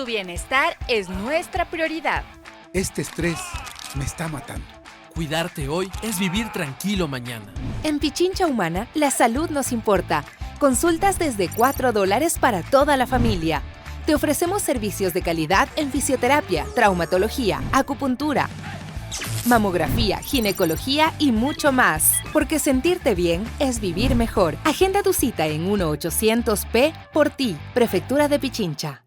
Tu bienestar es nuestra prioridad. Este estrés me está matando. Cuidarte hoy es vivir tranquilo mañana. En Pichincha Humana, la salud nos importa. Consultas desde $4 para toda la familia. Te ofrecemos servicios de calidad en fisioterapia, traumatología, acupuntura, mamografía, ginecología y mucho más. Porque sentirte bien es vivir mejor. Agenda tu cita en 1-800-P por ti, Prefectura de Pichincha.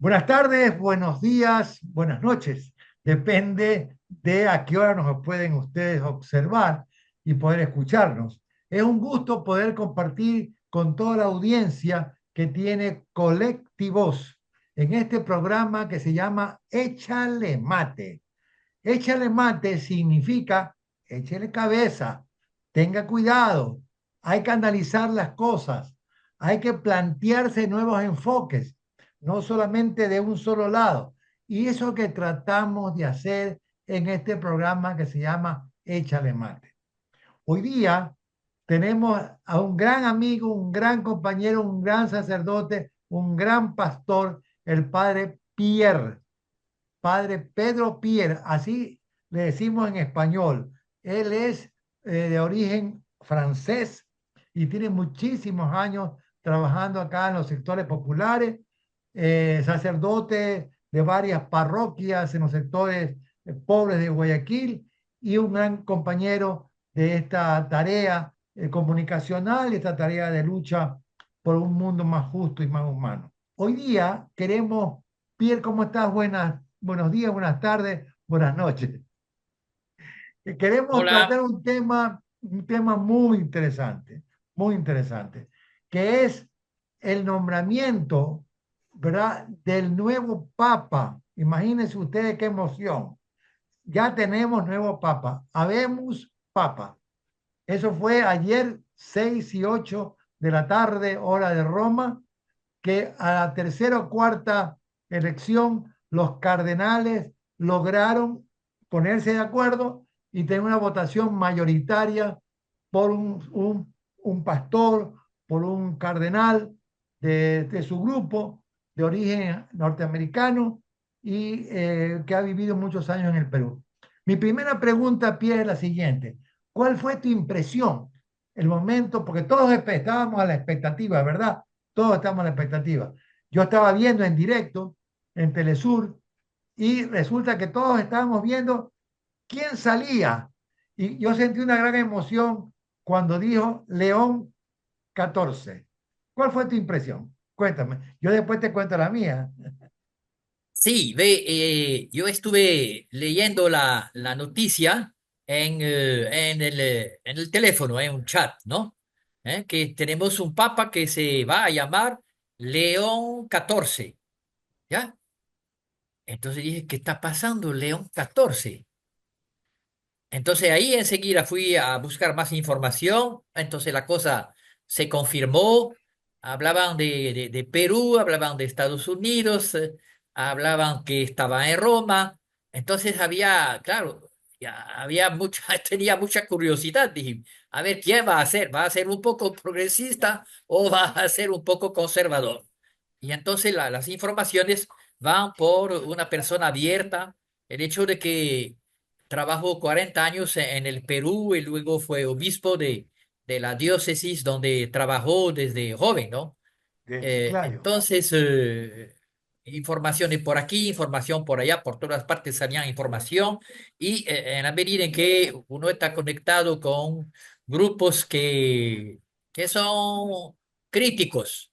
Buenas tardes, buenos días, buenas noches. Depende de a qué hora nos pueden ustedes observar y poder escucharnos. Es un gusto poder compartir con toda la audiencia que tiene Colectivos en este programa que se llama Échale Mate. Échale mate significa échale cabeza, tenga cuidado, hay que analizar las cosas, hay que plantearse nuevos enfoques, no solamente de un solo lado. Y eso que tratamos de hacer en este programa que se llama Échale Mate. Hoy día tenemos a un gran amigo, un gran compañero, un gran sacerdote, un gran pastor, el padre Pierre. Padre Pedro Pierre, así le decimos en español. Él es de origen francés y tiene muchísimos años trabajando acá en los sectores populares, sacerdote de varias parroquias en los sectores pobres de Guayaquil y un gran compañero de esta tarea comunicacional, esta tarea de lucha por un mundo más justo y más humano. Hoy día queremos, Pierre, ¿cómo estás? Buenos días, buenas tardes, buenas noches. Queremos tratar un tema muy interesante, que es el nombramiento, ¿verdad?, del nuevo Papa. Imagínense ustedes qué emoción. Ya tenemos nuevo Papa. Habemos Papa. Eso fue ayer 6 y 8 de la tarde, hora de Roma, que a la tercera o cuarta elección los cardenales lograron ponerse de acuerdo y tener una votación mayoritaria por un pastor, por un cardenal de su grupo de origen norteamericano y que ha vivido muchos años en el Perú. Mi primera pregunta, Pierre, es la siguiente. ¿Cuál fue tu impresión? El momento, porque todos estábamos a la expectativa, ¿verdad? Todos estamos a la expectativa. Yo estaba viendo en directo en Telesur y resulta que todos estábamos viendo quién salía. Y yo sentí una gran emoción cuando dijo León 14. ¿Cuál fue tu impresión? Cuéntame. Yo después te cuento la mía. Sí, ve, yo estuve leyendo la noticia en el teléfono, en un chat, ¿no? Que tenemos un papa que se va a llamar León XIV, ¿ya? Entonces dije, ¿qué está pasando, León XIV? Entonces ahí enseguida fui a buscar más información, entonces la cosa se confirmó, hablaban de Perú, hablaban de Estados Unidos, hablaban que estaba en Roma, entonces había, claro, ya había mucha, tenía mucha curiosidad, dije, a ver, ¿quién va a ser? ¿Va a ser un poco progresista o va a ser un poco conservador? Y entonces las informaciones van por una persona abierta, el hecho de que trabajó 40 años en el Perú y luego fue obispo de la diócesis donde trabajó desde joven, ¿no? Claro. Entonces, informaciones por aquí, información por allá, por todas partes salían información y en la medida en que uno está conectado con grupos que son críticos,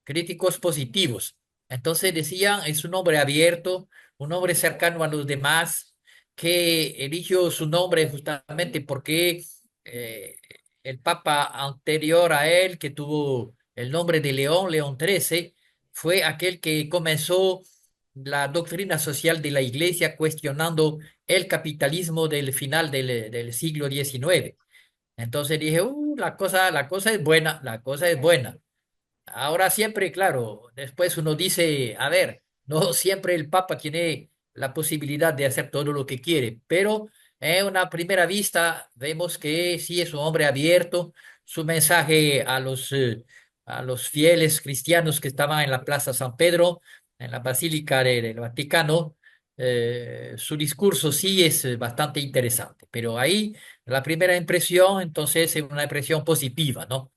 críticos positivos. Entonces decían, es un hombre abierto, un hombre cercano a los demás, que eligió su nombre justamente porque eh, el papa anterior a él, que tuvo el nombre de León, León XIII, fue aquel que comenzó la doctrina social de la iglesia cuestionando el capitalismo del final del siglo XIX. Entonces dije, la cosa es buena, la cosa es buena. Ahora siempre, claro, después uno dice, a ver, no siempre el Papa tiene la posibilidad de hacer todo lo que quiere, pero en una primera vista vemos que sí es un hombre abierto, su mensaje a los fieles cristianos que estaban en la Plaza San Pedro en la Basílica del Vaticano, su discurso sí es bastante interesante, pero ahí la primera impresión entonces es una impresión positiva, ¿no?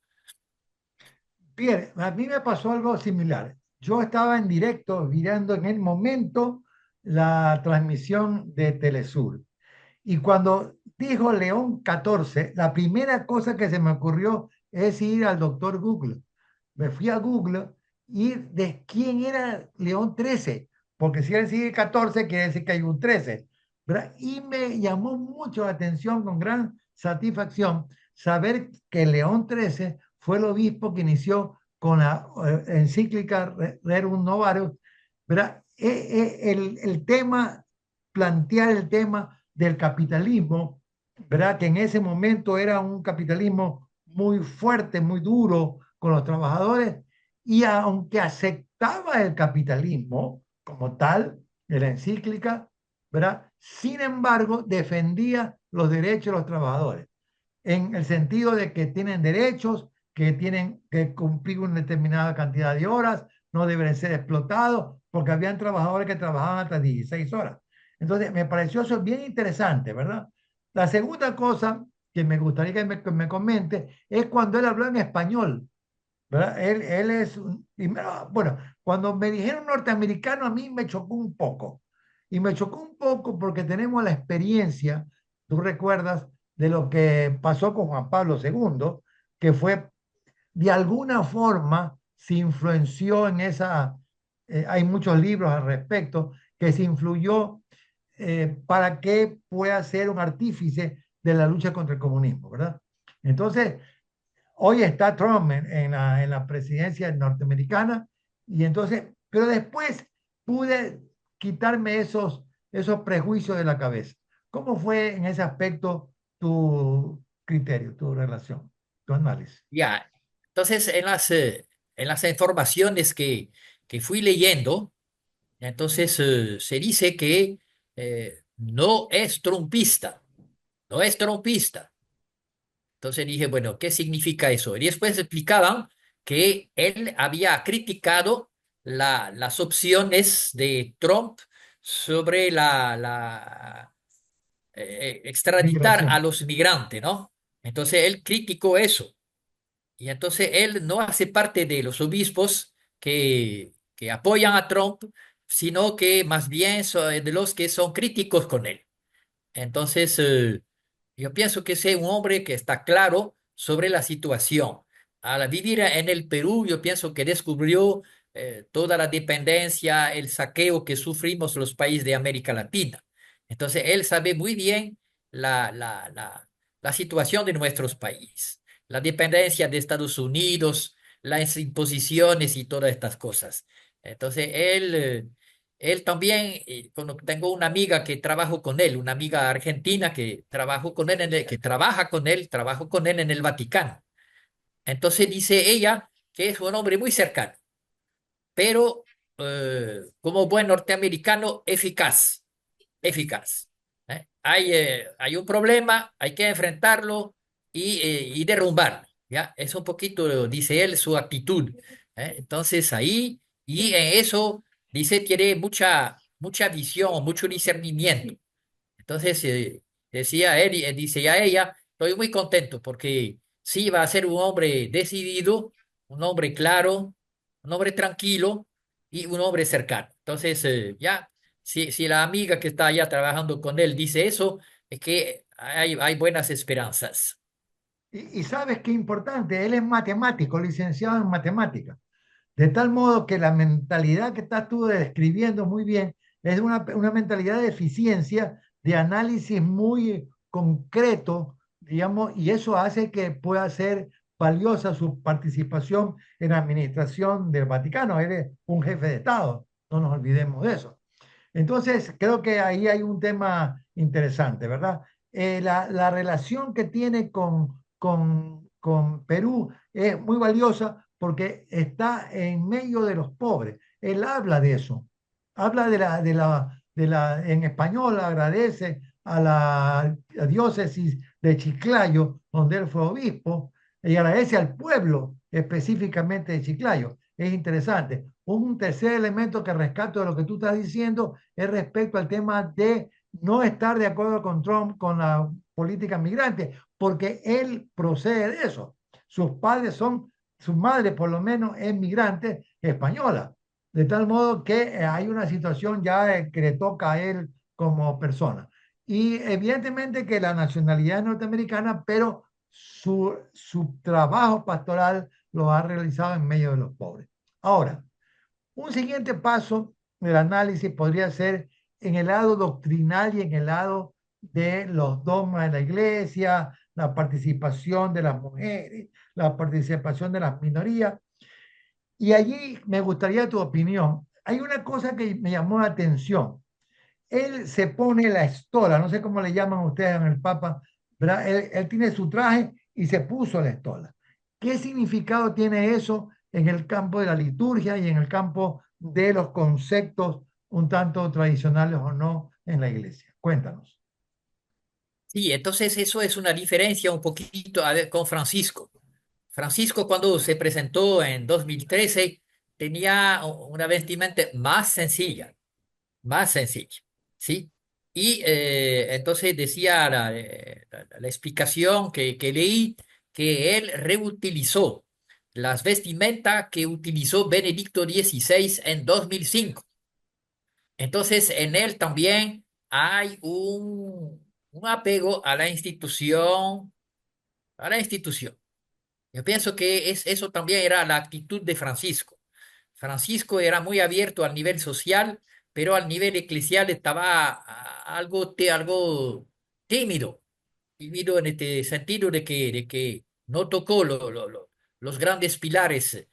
Bien, a mí me pasó algo similar. Yo estaba en directo mirando en el momento la transmisión de Telesur. Y cuando dijo León 14, la primera cosa que se me ocurrió es ir al doctor Google. Me fui a Google y de quién era León 13, porque si él sigue 14, quiere decir que hay un 13, ¿verdad? Y me llamó mucho la atención con gran satisfacción saber que León 13 fue el obispo que inició con la encíclica Rerum Novarum, ¿verdad? El tema, plantear el tema del capitalismo, ¿verdad? Que en ese momento era un capitalismo muy fuerte, muy duro con los trabajadores, y aunque aceptaba el capitalismo como tal, de la encíclica, ¿verdad? Sin embargo, defendía los derechos de los trabajadores, en el sentido de que tienen derechos, que tienen que cumplir una determinada cantidad de horas, no deben ser explotados, porque habían trabajadores que trabajaban hasta 16 horas. Entonces, me pareció eso bien interesante, ¿verdad? La segunda cosa que me gustaría que me comente es cuando él habló en español, ¿verdad? Él es, bueno, cuando me dijeron norteamericano a mí me chocó un poco. Y me chocó un poco porque tenemos la experiencia, tú recuerdas, de lo que pasó con Juan Pablo II, que fue de alguna forma se influenció en esa, hay muchos libros al respecto, que se influyó para que pueda ser un artífice de la lucha contra el comunismo, ¿verdad? Entonces, hoy está Trump en la presidencia norteamericana y entonces, pero después pude quitarme esos prejuicios de la cabeza. ¿Cómo fue en ese aspecto tu criterio, tu relación, tu análisis? Ya, entonces en las informaciones que fui leyendo, entonces se dice que no es trumpista, no es trumpista. Entonces dije, bueno, ¿qué significa eso? Y después explicaban que él había criticado las opciones de Trump sobre extraditar a Migración. los migrantes, ¿no? Entonces él criticó eso. Y entonces él no hace parte de los obispos que apoyan a Trump, sino que más bien de los que son críticos con él. Entonces, yo pienso que es un hombre que está claro sobre la situación. Al vivir en el Perú, yo pienso que descubrió toda la dependencia, el saqueo que sufrimos los países de América Latina. Entonces, él sabe muy bien la situación de nuestros países, la dependencia de Estados Unidos, las imposiciones y todas estas cosas. Entonces, él también, tengo una amiga que trabajo con él, una amiga argentina que trabajo con él que trabaja con él, trabajo con él en el Vaticano. Entonces dice ella que es un hombre muy cercano, pero como buen norteamericano, eficaz, eficaz. Hay un problema, hay que enfrentarlo y derrumbarlo. ¿Ya? Es un poquito, dice él, su actitud. Entonces ahí, y en eso, dice, tiene mucha visión, mucho discernimiento. Entonces, decía él, dice ya ella, estoy muy contento porque sí va a ser un hombre decidido, un hombre claro, un hombre tranquilo y un hombre cercano. Entonces, ya, si la amiga que está allá trabajando con él dice eso, es que hay buenas esperanzas. Y sabes qué importante, él es matemático, licenciado en matemáticas. De tal modo que la mentalidad que estás tú describiendo muy bien es una mentalidad de eficiencia, de análisis muy concreto, digamos, y eso hace que pueda ser valiosa su participación en la administración del Vaticano. Él es un jefe de Estado, no nos olvidemos de eso. Entonces, creo que ahí hay un tema interesante, ¿verdad? La relación que tiene con Perú es muy valiosa porque está en medio de los pobres. Él habla de eso, habla en español, agradece a la diócesis de Chiclayo, donde él fue obispo, y agradece al pueblo específicamente de Chiclayo. es interesante. Un tercer elemento que rescato de lo que tú estás diciendo es respecto al tema de no estar de acuerdo con Trump con la política migrante, porque él procede de eso. Sus padres son, su madre por lo menos es migrante española, de tal modo que hay una situación ya que le toca a él como persona. Y evidentemente que la nacionalidad es norteamericana, pero su trabajo pastoral lo ha realizado en medio de los pobres. Ahora, un siguiente paso del análisis podría ser en el lado doctrinal y en el lado de los dogmas de la iglesia, la participación de las mujeres, la participación de las minorías. Y allí me gustaría tu opinión. Hay una cosa que me llamó la atención. Él se pone la estola, no sé cómo le llaman ustedes en el Papa, ¿verdad? Él tiene su traje y se puso la estola. ¿Qué significado tiene eso en el campo de la liturgia y en el campo de los conceptos un tanto tradicionales o no en la iglesia? Cuéntanos. Sí, entonces eso es una diferencia un poquito a ver, con Francisco. Francisco cuando se presentó en 2013 tenía una vestimenta más sencilla, ¿sí? Y entonces decía la explicación que leí que él reutilizó las vestimentas que utilizó Benedicto XVI en 2005. Entonces, en él también hay un apego a la institución. Yo pienso que eso también era la actitud de Francisco. Francisco era muy abierto al nivel social, pero al nivel eclesial estaba algo tímido, tímido en este sentido de que no tocó los grandes pilares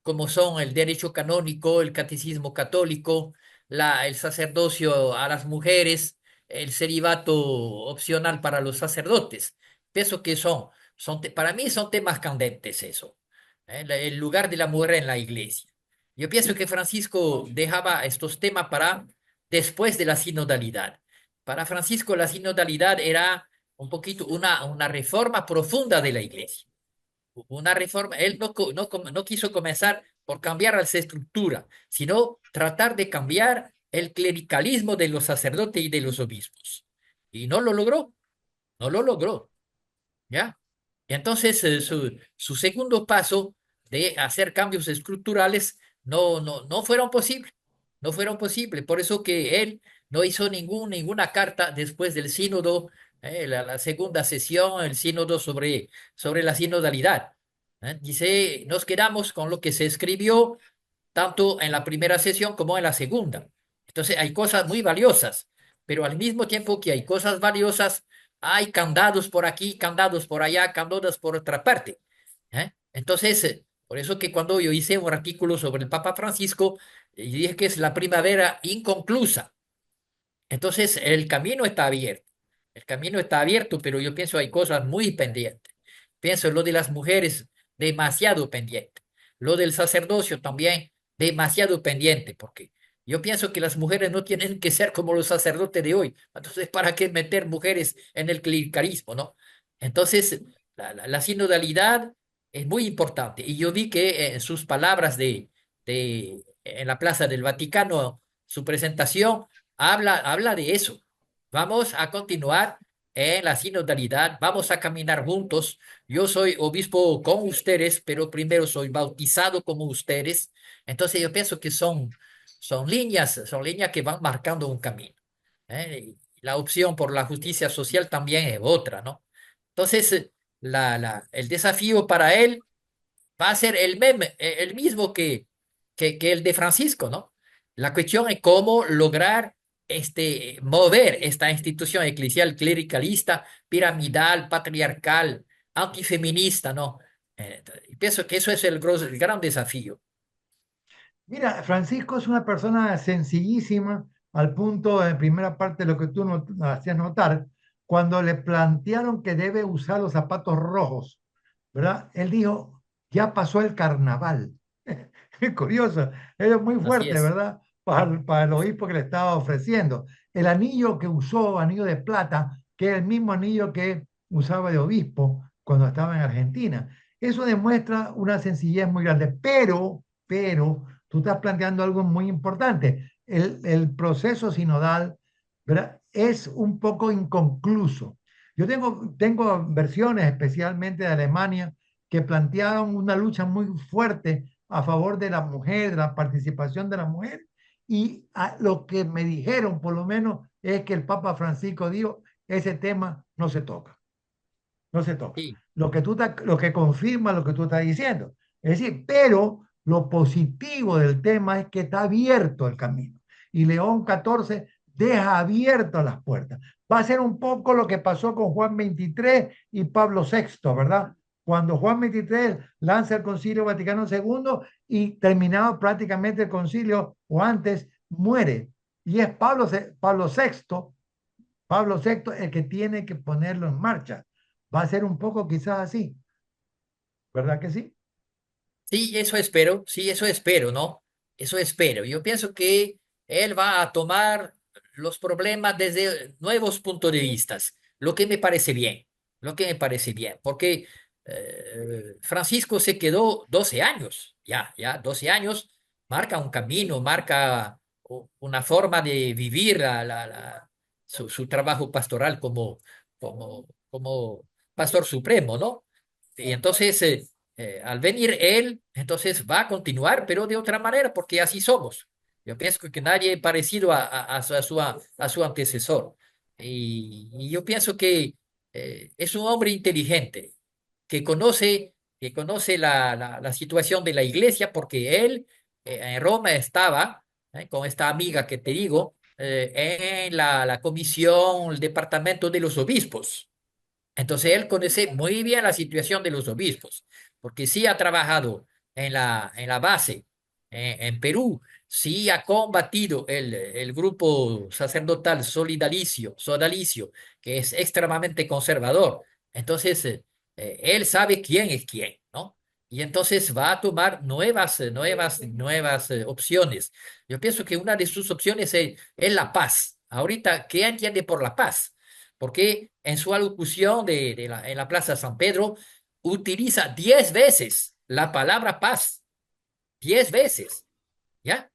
como son el derecho canónico, el catecismo católico, el sacerdocio a las mujeres, el celibato opcional para los sacerdotes. Pienso que para mí son temas candentes eso, el lugar de la mujer en la iglesia. Yo pienso que Francisco dejaba estos temas para después de la sinodalidad. Para Francisco la sinodalidad era un poquito una reforma profunda de la iglesia, una reforma. Él no quiso comenzar por cambiar esa estructura, sino tratar de cambiar el clericalismo de los sacerdotes y de los obispos. Y no lo logró, no lo logró, ¿ya? Y entonces su segundo paso de hacer cambios estructurales no fueron posibles, no fueron posibles. Por eso que él no hizo ninguna carta después del sínodo, la segunda sesión, el sínodo sobre la sinodalidad. Dice, nos quedamos con lo que se escribió tanto en la primera sesión como en la segunda. Entonces hay cosas muy valiosas, pero al mismo tiempo que hay cosas valiosas, hay candados por aquí, candados por allá, candados por otra parte. Entonces, por eso que cuando yo hice un artículo sobre el Papa Francisco, dije que es la primavera inconclusa. Entonces, el camino está abierto. El camino está abierto, pero yo pienso hay cosas muy pendientes. Pienso en lo de las mujeres, demasiado pendiente. Lo del sacerdocio también, demasiado pendiente, porque yo pienso que las mujeres no tienen que ser como los sacerdotes de hoy. Entonces, ¿para qué meter mujeres en el clericalismo, no? Entonces, la sinodalidad es muy importante. Y yo vi que en sus palabras en la Plaza del Vaticano, su presentación, habla de eso. Vamos a continuar en la sinodalidad, vamos a caminar juntos. Yo soy obispo con ustedes, pero primero soy bautizado como ustedes. Entonces yo pienso que son líneas que van marcando un camino. Y la opción por la justicia social también es otra, ¿no? Entonces, el desafío para él va a ser el mismo que el de Francisco, ¿no? La cuestión es cómo lograr mover esta institución eclesial clericalista, piramidal, patriarcal, antifeminista, ¿no? Pienso que eso es el gran desafío. Mira, Francisco es una persona sencillísima al punto, en primera parte, de lo que tú hacías notar, cuando le plantearon que debe usar los zapatos rojos, ¿verdad? Él dijo, ya pasó el carnaval. Es curioso, es muy Así fuerte, es, ¿verdad? Para el obispo que le estaba ofreciendo. El anillo que usó, anillo de plata, que es el mismo anillo que usaba de obispo cuando estaba en Argentina. Eso demuestra una sencillez muy grande, pero pero tú estás planteando algo muy importante. El proceso sinodal, ¿verdad? Es un poco inconcluso. Yo tengo versiones, especialmente de Alemania, que plantearon una lucha muy fuerte a favor de la mujer, de la participación de la mujer, y lo que me dijeron, por lo menos, es que el Papa Francisco dijo, ese tema no se toca, no se toca. Sí, Lo que confirma lo que tú estás diciendo. Es decir, pero lo positivo del tema es que está abierto el camino. Y León XIV deja abiertas las puertas. Va a ser un poco lo que pasó con Juan XXIII y Pablo VI, ¿verdad? Cuando Juan XXIII lanza el Concilio Vaticano II y terminado prácticamente el concilio o antes, muere. Y es Pablo VI el que tiene que ponerlo en marcha. Va a ser un poco quizás así, ¿verdad que sí? sí, eso espero, ¿no? Eso espero. Yo pienso que él va a tomar los problemas desde nuevos puntos de vista, lo que me parece bien, lo que me parece bien, porque Francisco se quedó 12 años, ya, 12 años, marca un camino, marca una forma de vivir su trabajo pastoral como pastor supremo, ¿no? Y entonces, al venir él, entonces va a continuar, pero de otra manera, porque así somos. Yo pienso que nadie es parecido a su antecesor. Y yo pienso que es un hombre inteligente, que conoce la situación de la iglesia, porque él en Roma estaba, con esta amiga que te digo, en la comisión, el departamento de los obispos. Entonces él conoce muy bien la situación de los obispos, porque sí ha trabajado en la base en Perú, sí ha combatido el grupo sacerdotal sodalicio, que es extremadamente conservador. Entonces él sabe quién es quién, ¿no? Y entonces va a tomar nuevas opciones. Yo pienso que una de sus opciones es la paz. Ahorita, ¿qué entiende por la paz? Porque en su alocución en la Plaza San Pedro utiliza 10 veces la palabra paz, 10 veces, ¿ya?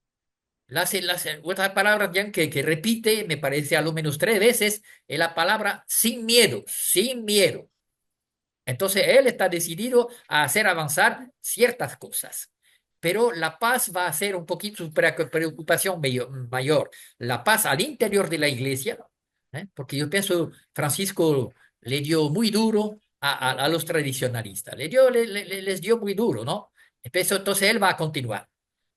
Las otras palabras ya que repite, me parece a lo menos 3 veces, es la palabra sin miedo, sin miedo. Entonces él está decidido a hacer avanzar ciertas cosas. Pero la paz va a ser un poquito su preocupación mayor. La paz al interior de la iglesia, porque yo pienso Francisco le dio muy duro a los tradicionalistas, les dio muy duro, ¿no? Entonces él va a continuar,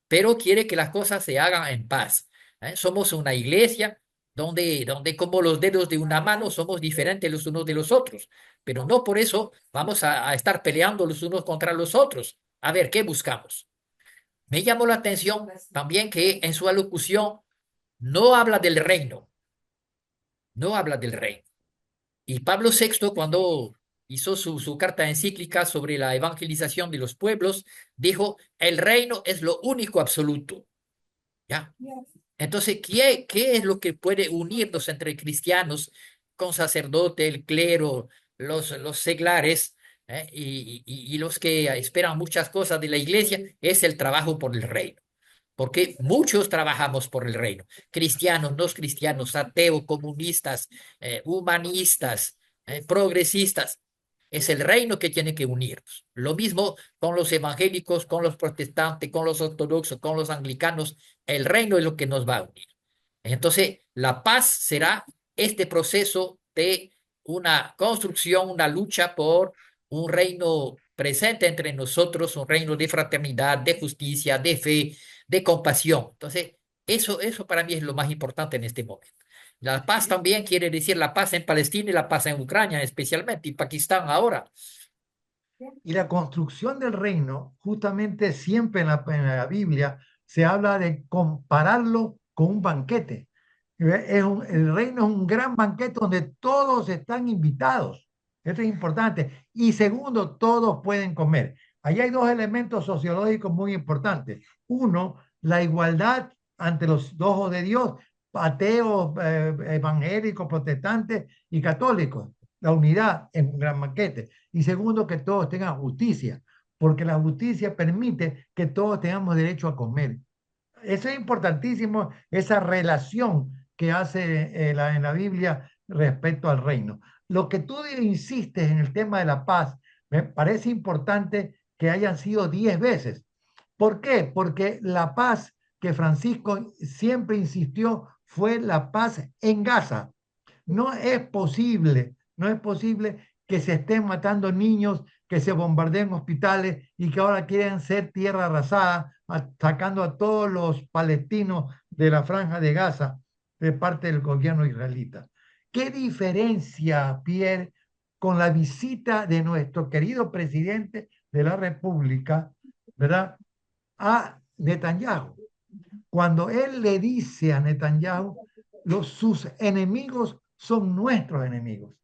pero quiere que las cosas se hagan en paz. Somos una iglesia donde como los dedos de una mano somos diferentes los unos de los otros, pero no por eso vamos a estar peleando los unos contra los otros. A ver, ¿qué buscamos? Me llamó la atención también que en su alocución no habla del reino, no habla del reino. Y Pablo VI, cuando hizo su carta encíclica sobre la evangelización de los pueblos, dijo, el reino es lo único absoluto. ¿Ya? Entonces, ¿qué es lo que puede unirnos entre cristianos con sacerdote, el clero, los seglares, y los que esperan muchas cosas de la iglesia? Es el trabajo por el reino. Porque muchos trabajamos por el reino, cristianos, no cristianos, ateos, comunistas, humanistas, progresistas. Es el reino que tiene que unirnos. Lo mismo con los evangélicos, con los protestantes, con los ortodoxos, con los anglicanos. El reino es lo que nos va a unir. Entonces, la paz será este proceso de una construcción, una lucha por un reino presente entre nosotros, un reino de fraternidad, de justicia, de fe, de compasión. Entonces, eso para mí es lo más importante en este momento. La paz también quiere decir la paz en Palestina y la paz en Ucrania, especialmente, y Pakistán ahora. Y la construcción del reino, justamente siempre en la Biblia, se habla de compararlo con un banquete. El reino es un gran banquete donde todos están invitados. Esto es importante. Y segundo, todos pueden comer. Ahí hay dos elementos sociológicos muy importantes. Uno, la igualdad ante los ojos de Dios, ateos, evangélicos, protestantes y católicos. La unidad en un gran banquete. Y segundo, que todos tengan justicia, porque la justicia permite que todos tengamos derecho a comer. Eso es importantísimo, esa relación que hace en la Biblia respecto al reino. Lo que tú insistes en el tema de la paz, me parece importante que hayan sido 10 veces. ¿Por qué? Porque la paz que Francisco siempre insistió fue la paz en Gaza. No es posible que se estén matando niños, que se bombardeen hospitales y que ahora quieren ser tierra arrasada, sacando a todos los palestinos de la franja de Gaza de parte del gobierno israelita. ¿Qué diferencia, Pierre, con la visita de nuestro querido presidente de la República, ¿verdad?, a Netanyahu? Cuando él le dice a Netanyahu, sus enemigos son nuestros enemigos.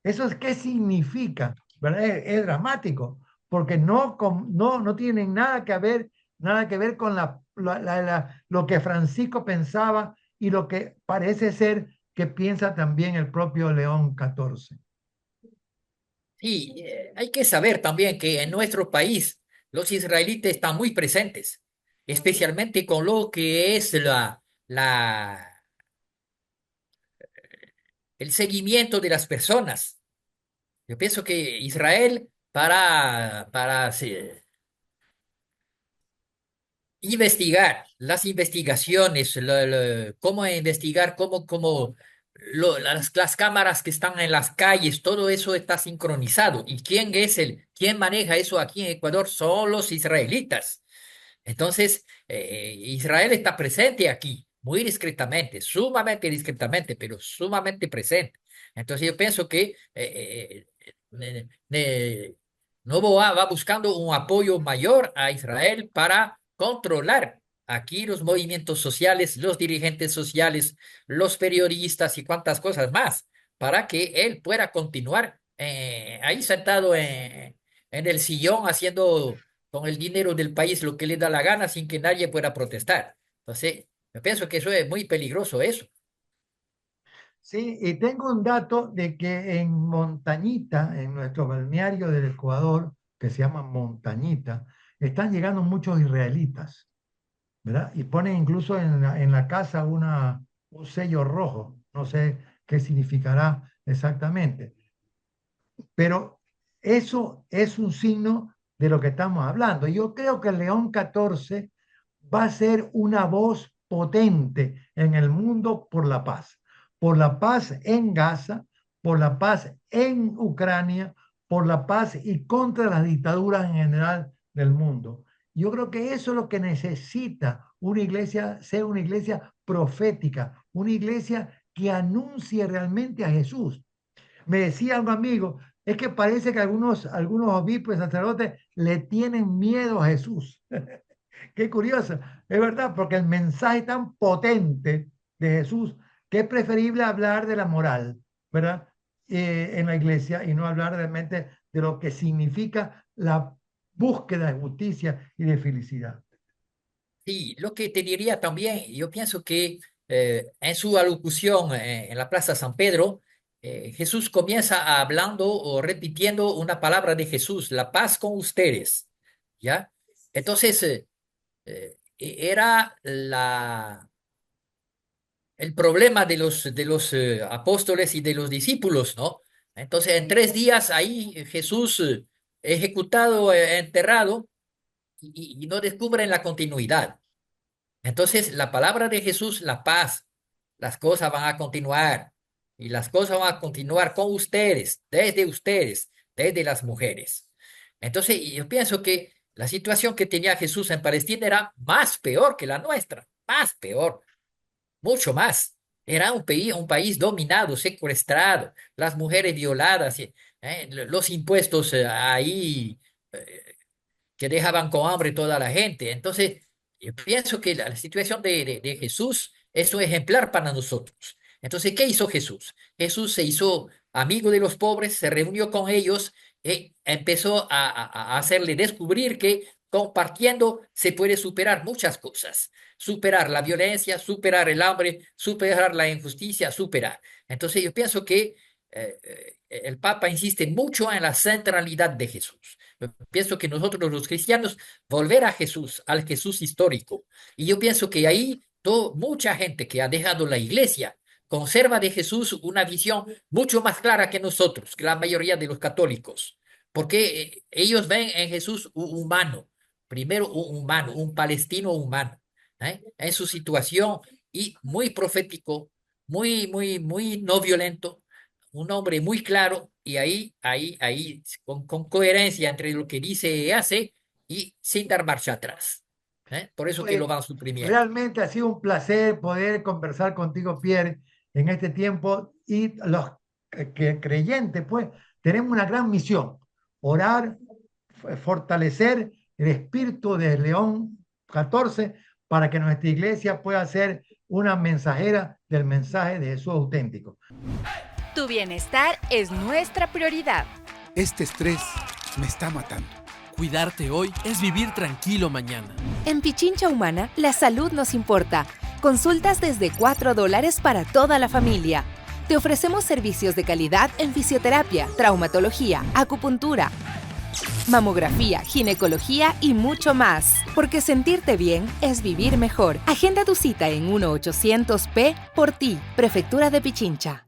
¿Eso es qué significa? ¿Verdad? Es dramático, porque no tienen nada que ver con lo que Francisco pensaba y lo que parece ser que piensa también el propio León XIV. Sí, hay que saber también que en nuestro país los israelitas están muy presentes, especialmente con lo que es el seguimiento de las personas. Yo pienso que Israel para sí, investigar, las investigaciones, cómo investigar, las cámaras que están en las calles, todo eso está sincronizado. ¿Y quién maneja eso aquí en Ecuador? Son los israelitas. Entonces, Israel está presente aquí, muy discretamente, sumamente discretamente, pero sumamente presente. Entonces, yo pienso que Novoa va buscando un apoyo mayor a Israel para controlar aquí los movimientos sociales, los dirigentes sociales, los periodistas y cuantas cosas más, para que él pueda continuar ahí sentado en el sillón haciendo con el dinero del país lo que le da la gana sin que nadie pueda protestar. Entonces, yo pienso que eso es muy peligroso eso. Sí, y tengo un dato de que en Montañita, en nuestro balneario del Ecuador, que se llama Montañita, están llegando muchos israelitas, ¿verdad? Y ponen incluso en la casa un sello rojo, no sé qué significará exactamente, pero eso es un signo de lo que estamos hablando. Yo creo que el León XIV va a ser una voz potente en el mundo por la paz en Gaza, por la paz en Ucrania, por la paz y contra las dictaduras en general del mundo. Yo creo que eso es lo que necesita una iglesia, ser una iglesia profética, una iglesia que anuncie realmente a Jesús. Me decía un amigo, es que parece que algunos obispos y sacerdotes le tienen miedo a Jesús. Qué curioso, es verdad, porque el mensaje tan potente de Jesús que es preferible hablar de la moral, ¿verdad? En la iglesia y no hablar realmente de lo que significa la búsqueda de justicia y de felicidad. Sí, lo que te diría también, yo pienso que en su alocución en la Plaza San Pedro, Jesús comienza hablando o repitiendo una palabra de Jesús, la paz con ustedes, ¿ya? Entonces, era el problema de los apóstoles y de los discípulos, ¿no? Entonces, en 3 días ahí Jesús ejecutado, enterrado, y no descubren la continuidad. Entonces, la palabra de Jesús, la paz, las cosas van a continuar y las cosas van a continuar con ustedes, desde las mujeres. Entonces, yo pienso que la situación que tenía Jesús en Palestina era más peor que la nuestra, más peor, mucho más. Era un país dominado, secuestrado, las mujeres violadas, los impuestos ahí que dejaban con hambre toda la gente. Entonces, yo pienso que la situación de Jesús es un ejemplar para nosotros. Entonces, ¿qué hizo Jesús? Jesús se hizo amigo de los pobres, se reunió con ellos y empezó a hacerle descubrir que compartiendo se puede superar muchas cosas. Superar la violencia, superar el hambre, superar la injusticia, superar. Entonces, yo pienso que el Papa insiste mucho en la centralidad de Jesús. Yo pienso que nosotros los cristianos volver a Jesús, al Jesús histórico. Y yo pienso que ahí mucha gente que ha dejado la iglesia conserva de Jesús una visión mucho más clara que nosotros, que la mayoría de los católicos, porque ellos ven en Jesús un humano, primero un humano, un palestino humano, en su situación y muy profético, muy no violento, un hombre muy claro y ahí, con coherencia entre lo que dice y hace y sin dar marcha atrás. Por eso que lo Oye, van suprimiendo. realmente ha sido un placer poder conversar contigo, Pierre, en este tiempo y los que creyentes, pues, tenemos una gran misión, orar, fortalecer el espíritu de León XIV para que nuestra iglesia pueda ser una mensajera del mensaje de Jesús auténtico. Tu bienestar es nuestra prioridad. Este estrés me está matando. Cuidarte hoy es vivir tranquilo mañana. En Pichincha Humana, la salud nos importa. Consultas desde $4 para toda la familia. Te ofrecemos servicios de calidad en fisioterapia, traumatología, acupuntura, mamografía, ginecología y mucho más. Porque sentirte bien es vivir mejor. Agenda tu cita en 1-800-P por ti, Prefectura de Pichincha.